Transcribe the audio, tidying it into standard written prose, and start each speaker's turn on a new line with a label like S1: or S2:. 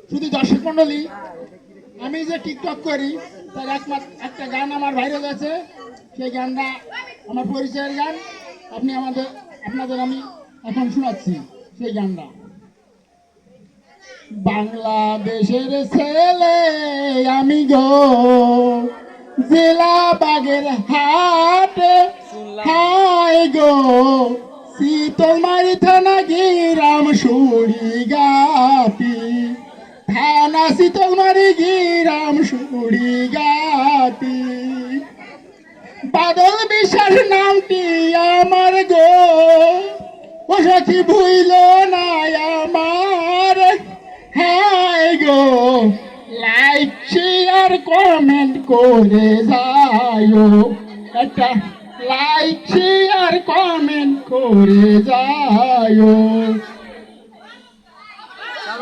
S1: শুধু দর্শক মন্ডলী, আমি যে টিকটক করি তার একটা গান আমার ভাইরাল আছে। সেই গানটা আমার পরিচয়ের গান। আপনাদের আমি এখন শোনাচ্ছি সেই গানটা। বাংলাদেশের ছেলে আমি গো, জেলা বাগের হাটে হাই গো, শীতলমারি থানা গিরাম সুড়ি গাতি, থানা শীতলমারি গিরাম সুড়ি গাতি। বাদল বিশ্বাস নামটি আমার গো, ও সখী ভুইল না আমার। হাই গো, লাইক শেয়ার কমেন্ট করে যাও, একটা লাইক শেয়ার কমেন্ট করে যাও।